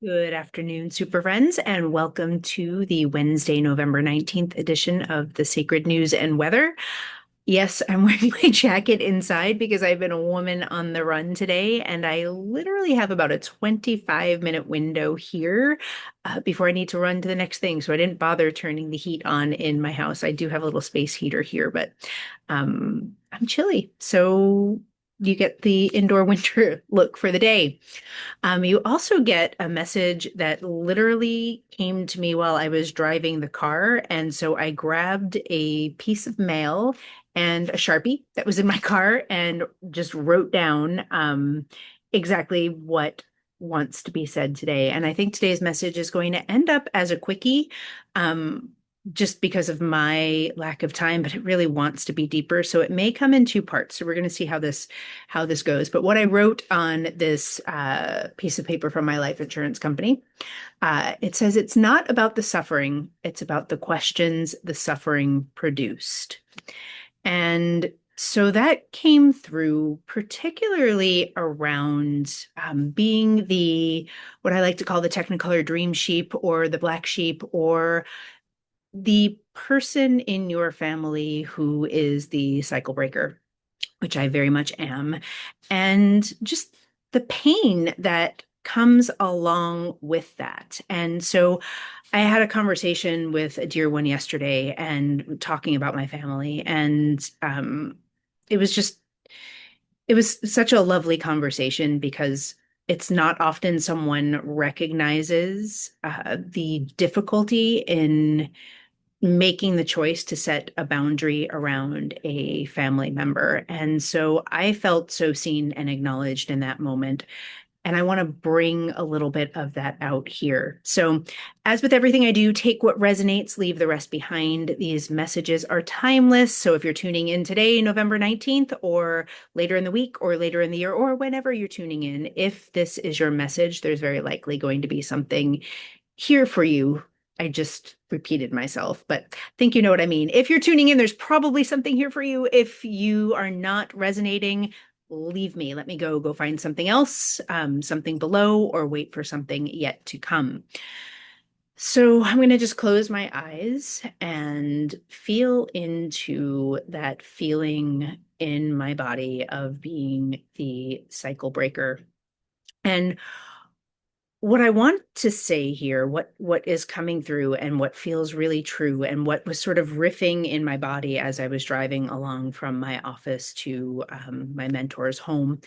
Good afternoon, super friends, and welcome to the Wednesday, November 19th edition of the Sacred News and Weather. Yes, I'm wearing my jacket inside because I've been a woman on the run today, and I literally have about a 25-minute window here before I need to run to the next thing. So I didn't bother turning the heat on in my house. I do have a little space heater here, but I'm chilly. So you get the indoor winter look for the day. You also get a message that literally came to me while I was driving the car. And so I grabbed a piece of mail and a Sharpie that was in my car and just wrote down exactly what wants to be said today. And I think today's message is going to end up as a quickie. Um, just because of my lack of time, but it really wants to be deeper. So it may come in two parts. So we're going to see how this goes. But what I wrote on this piece of paper from my life insurance company, it says it's not about the suffering, it's about the questions the suffering produced. And so that came through particularly around being what I like to call the technicolor dream sheep or the black sheep or the person in your family who is the cycle breaker, which I very much am, and just the pain that comes along with that. And so I had a conversation with a dear one yesterday and talking about my family, and it was just, it was such a lovely conversation because it's not often someone recognizes the difficulty in making the choice to set a boundary around a family member. And so I felt so seen and acknowledged in that moment. And I want to bring a little bit of that out here. So, as with everything I do, take what resonates, leave the rest behind. These messages are timeless. So, if you're tuning in today, November 19th, or later in the week, or later in the year, or whenever you're tuning in, if this is your message, there's very likely going to be something here for you. I just repeated myself, but I think you know what I mean. If you're tuning in, there's probably something here for you. If you are not resonating, leave me. Let me go find something else, something below, or wait for something yet to come. So I'm going to just close my eyes and feel into that feeling in my body of being the cycle breaker. And what I want to say here, what is coming through and what feels really true and what was sort of riffing in my body as I was driving along from my office to my mentor's home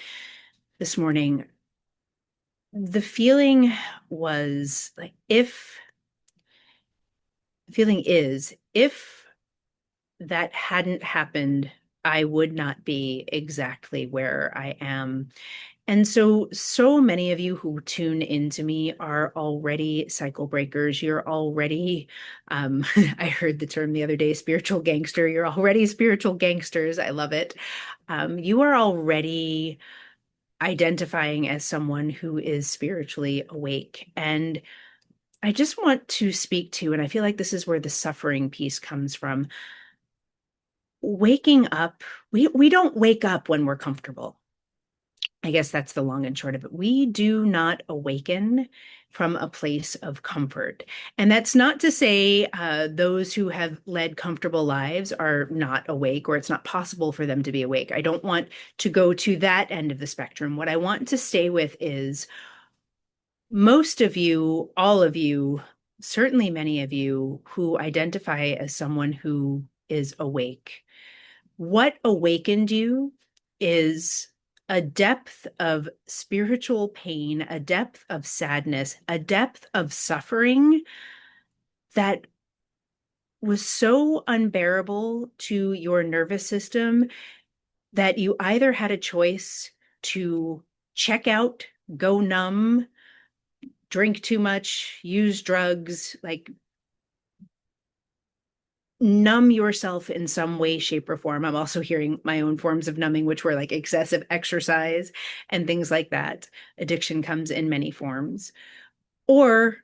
this morning, the feeling was like if that hadn't happened, I would not be exactly where I am. And so many of you who tune into me are already cycle breakers. You're already, I heard the term the other day, spiritual gangster. You're already spiritual gangsters. I love it. You are already identifying as someone who is spiritually awake. And I just want to speak to, and I feel like this is where the suffering piece comes from. Waking up, we don't wake up when we're comfortable. I guess that's the long and short of it. We do not awaken from a place of comfort. And that's not to say those who have led comfortable lives are not awake or it's not possible for them to be awake. I don't want to go to that end of the spectrum. What I want to stay with is most of you, all of you, certainly many of you who identify as someone who is awake. What awakened you is a depth of spiritual pain, a depth of sadness, a depth of suffering that was so unbearable to your nervous system that you either had a choice to check out, go numb, drink too much, use drugs, like numb yourself in some way, shape, or form. I'm also hearing my own forms of numbing, which were like excessive exercise and things like that. Addiction comes in many forms. Or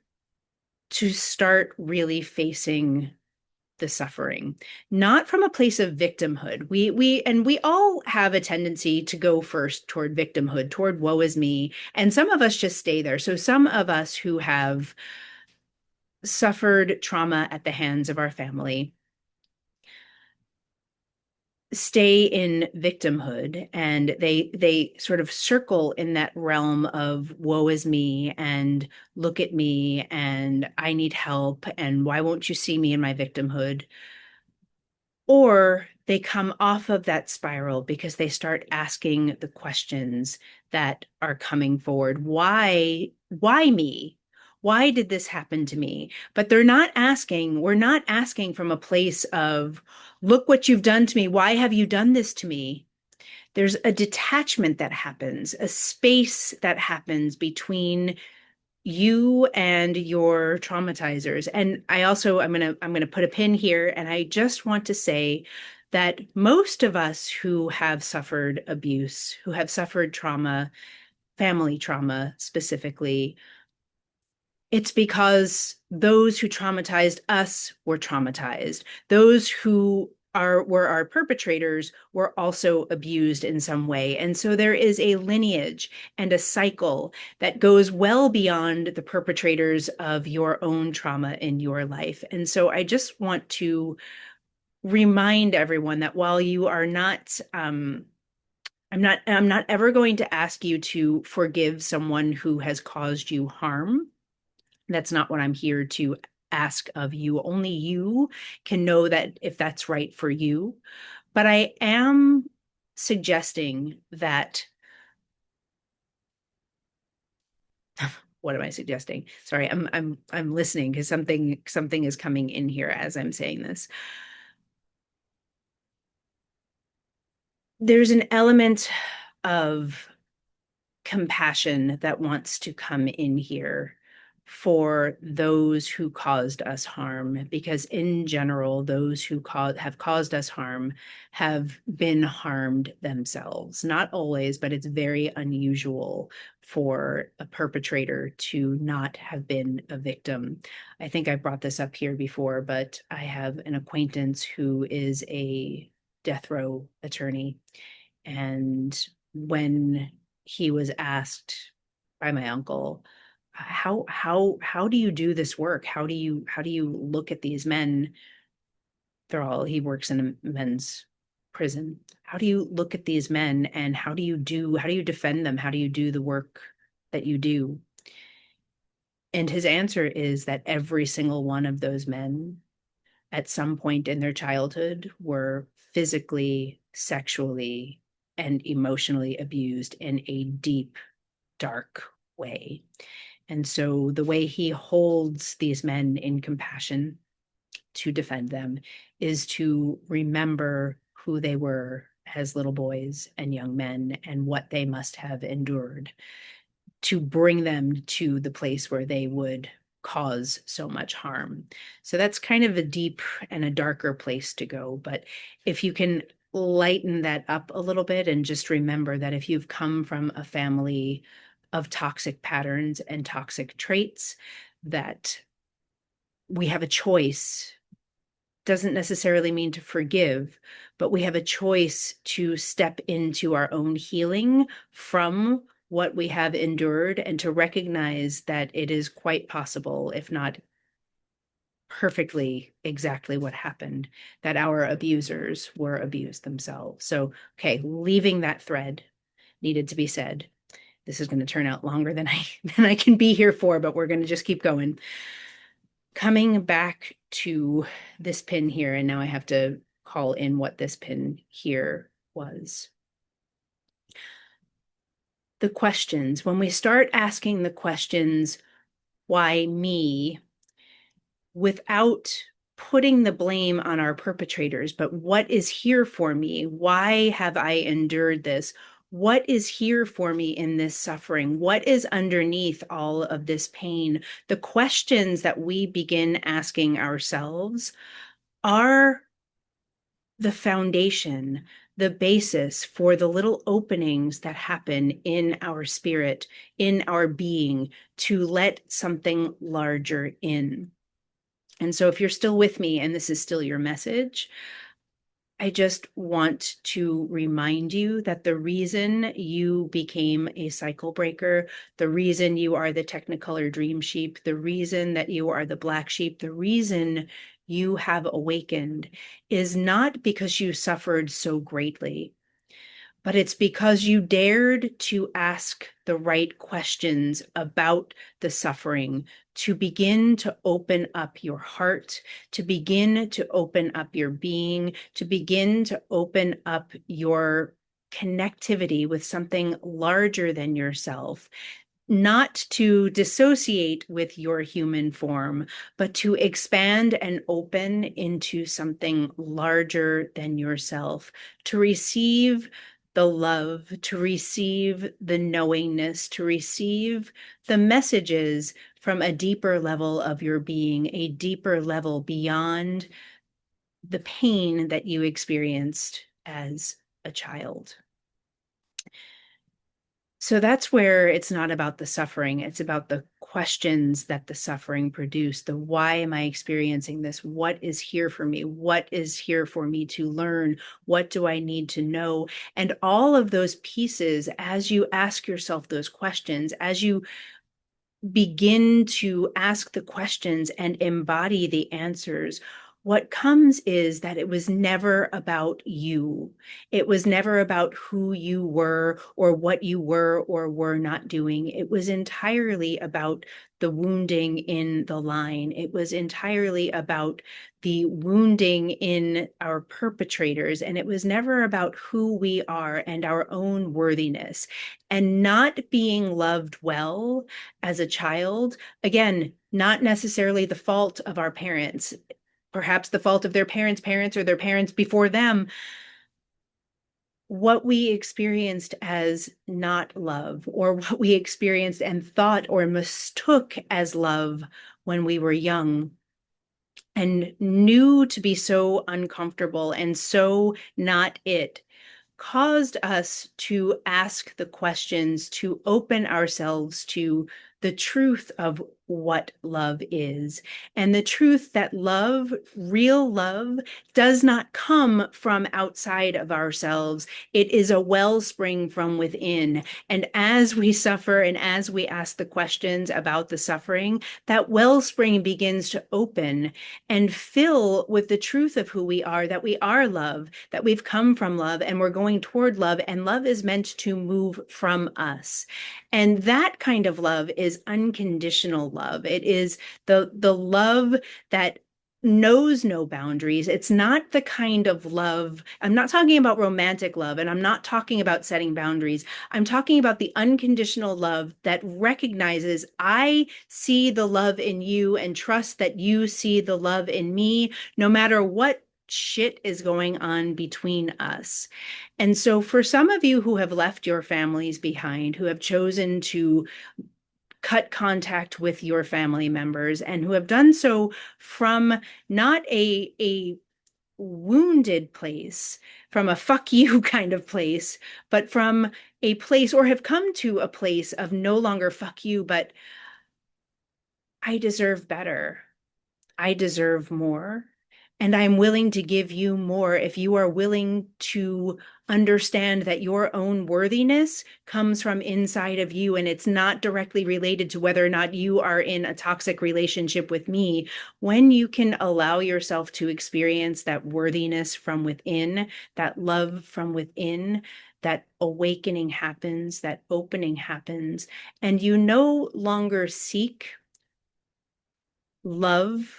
to start really facing the suffering, not from a place of victimhood. We all have a tendency to go first toward victimhood, toward woe is me, and some of us just stay there. So some of us who have suffered trauma at the hands of our family stay in victimhood, and they sort of circle in that realm of woe is me and look at me and I need help and why won't you see me in my victimhood? Or they come off of that spiral because they start asking the questions that are coming forward. Why me? Why did this happen to me? But we're not asking from a place of, look what you've done to me. Why have you done this to me? There's a detachment that happens, a space that happens between you and your traumatizers. And I'm gonna put a pin here, and I just want to say that most of us who have suffered abuse, who have suffered trauma, family trauma specifically, it's because those who traumatized us were traumatized. Those who were our perpetrators were also abused in some way. And so there is a lineage and a cycle that goes well beyond the perpetrators of your own trauma in your life. And so I just want to remind everyone that while you are not I'm not ever going to ask you to forgive someone who has caused you harm. That's not what I'm here to ask of you. Only you can know that if that's right for you. But I am suggesting that, what am I suggesting? Sorry, I'm listening because something is coming in here as I'm saying this. There's an element of compassion that wants to come in here for those who caused us harm, because in general, those who have caused us harm have been harmed themselves. Not always, but it's very unusual for a perpetrator to not have been a victim. I think I brought this up here before, but I have an acquaintance who is a death row attorney, and when he was asked by my uncle, how do you do this work? How do you look at these men? He works in a men's prison. How do you look at these men, and how do you defend them? How do you do the work that you do? And his answer is that every single one of those men at some point in their childhood were physically, sexually, and emotionally abused in a deep, dark way. And so the way he holds these men in compassion to defend them is to remember who they were as little boys and young men and what they must have endured to bring them to the place where they would cause so much harm. So that's kind of a deep and a darker place to go. But if you can lighten that up a little bit and just remember that if you've come from a family of toxic patterns and toxic traits, that we have a choice. Doesn't necessarily mean to forgive, but we have a choice to step into our own healing from what we have endured and to recognize that it is quite possible, if not perfectly exactly what happened, that our abusers were abused themselves. So, okay, leaving that thread needed to be said. This is going to turn out longer than I can be here for, but we're going to just keep going. Coming back to this pin here, and now I have to call in what this pin here was. The questions, when we start asking the questions, why me, without putting the blame on our perpetrators, but what is here for me? Why have I endured this? What is here for me in this suffering? What is underneath all of this pain? The questions that we begin asking ourselves are the foundation, the basis for the little openings that happen in our spirit, in our being, to let something larger in. And so if you're still with me and this is still your message, I just want to remind you that the reason you became a cycle breaker, the reason you are the technicolor dream sheep, the reason that you are the black sheep, the reason you have awakened is not because you suffered so greatly, but it's because you dared to ask the right questions about the suffering, to begin to open up your heart, to begin to open up your being, to begin to open up your connectivity with something larger than yourself, not to dissociate with your human form, but to expand and open into something larger than yourself, to receive the love, to receive the knowingness, to receive the messages from a deeper level of your being, a deeper level beyond the pain that you experienced as a child. So that's where it's not about the suffering. It's about the questions that the suffering produced. The why am I experiencing this? What is here for me? What is here for me to learn? What do I need to know? And all of those pieces, as you ask yourself those questions, as you begin to ask the questions and embody the answers, what comes is that it was never about you. It was never about who you were or what you were or were not doing. It was entirely about the wounding in the line. It was entirely about the wounding in our perpetrators. And it was never about who we are and our own worthiness and not being loved well as a child. Again, not necessarily the fault of our parents, perhaps the fault of their parents' parents or their parents before them. What we experienced as not love, or what we experienced and thought or mistook as love when we were young and knew to be so uncomfortable and so not it, caused us to ask the questions, to open ourselves to the truth of what love is. And the truth that love, real love, does not come from outside of ourselves. It is a wellspring from within. And as we suffer and as we ask the questions about the suffering, that wellspring begins to open and fill with the truth of who we are, that we are love, that we've come from love and we're going toward love, and love is meant to move from us. And that kind of love is unconditional love. It is the love that knows no boundaries. It's not the kind of love, I'm not talking about romantic love, and I'm not talking about setting boundaries. I'm talking about the unconditional love that recognizes I see the love in you and trust that you see the love in me, no matter what shit is going on between us. And so for some of you who have left your families behind, who have chosen to cut contact with your family members and who have done so from not a wounded place, from a fuck you kind of place, but from a place, or have come to a place of no longer fuck you, but I deserve better. I deserve more. And I'm willing to give you more if you are willing to understand that your own worthiness comes from inside of you and it's not directly related to whether or not you are in a toxic relationship with me. When you can allow yourself to experience that worthiness from within, that love from within, that awakening happens, that opening happens, and you no longer seek love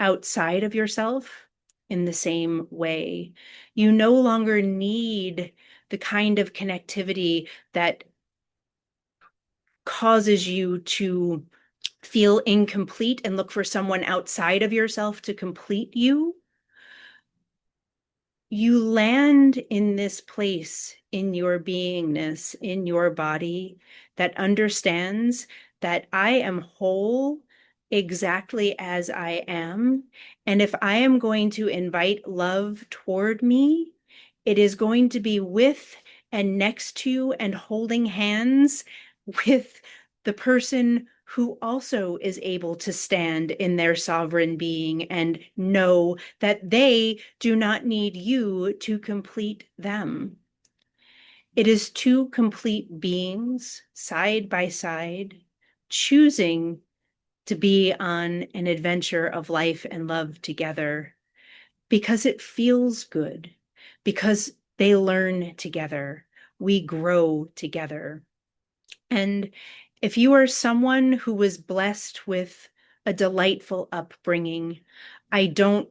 outside of yourself in the same way. You no longer need the kind of connectivity that causes you to feel incomplete and look for someone outside of yourself to complete you. You land in this place in your beingness, in your body, that understands that I am whole exactly as I am. And if I am going to invite love toward me, it is going to be with and next to and holding hands with the person who also is able to stand in their sovereign being and know that they do not need you to complete them. It is two complete beings side by side, choosing to be on an adventure of life and love together because it feels good, because they learn together, we grow together. And if you are someone who was blessed with a delightful upbringing, I don't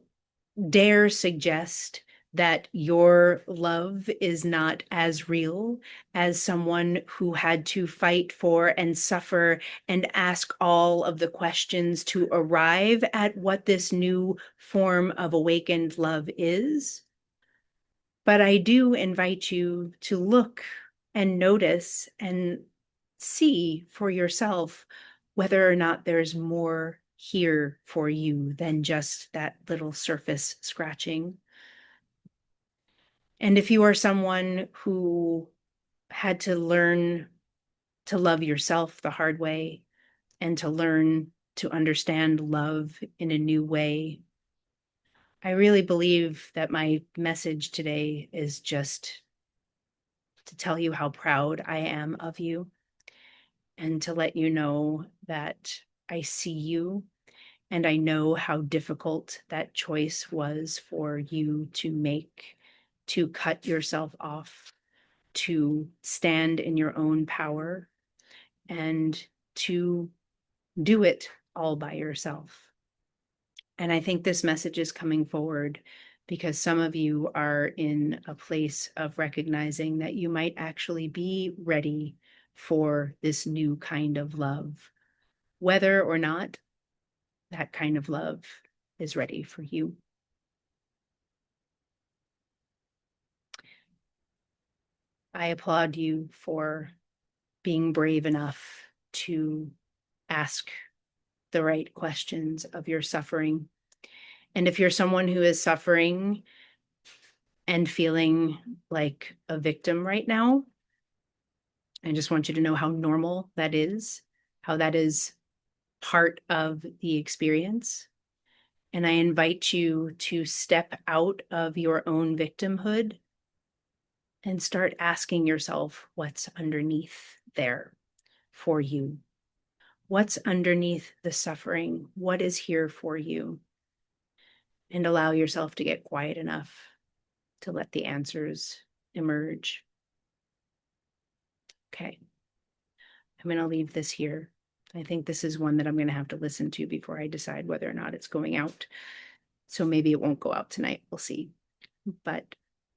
dare suggest that your love is not as real as someone who had to fight for and suffer and ask all of the questions to arrive at what this new form of awakened love is. But I do invite you to look and notice and see for yourself whether or not there's more here for you than just that little surface scratching. And if you are someone who had to learn to love yourself the hard way and to learn to understand love in a new way, I really believe that my message today is just to tell you how proud I am of you and to let you know that I see you and I know how difficult that choice was for you to make, to cut yourself off, to stand in your own power, and to do it all by yourself. And I think this message is coming forward because some of you are in a place of recognizing that you might actually be ready for this new kind of love, whether or not that kind of love is ready for you. I applaud you for being brave enough to ask the right questions of your suffering. And if you're someone who is suffering and feeling like a victim right now, I just want you to know how normal that is, how that is part of the experience. And I invite you to step out of your own victimhood and start asking yourself what's underneath there for you. What's underneath the suffering? What is here for you? And allow yourself to get quiet enough to let the answers emerge. Okay, I'm going to leave this here. I think this is one that I'm going to have to listen to before I decide whether or not it's going out. So maybe it won't go out tonight. We'll see. But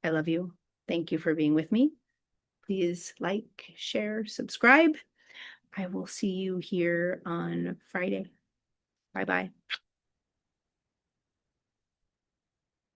I love you. Thank you for being with me. Please like, share, subscribe. I will see you here on Friday. Bye-bye.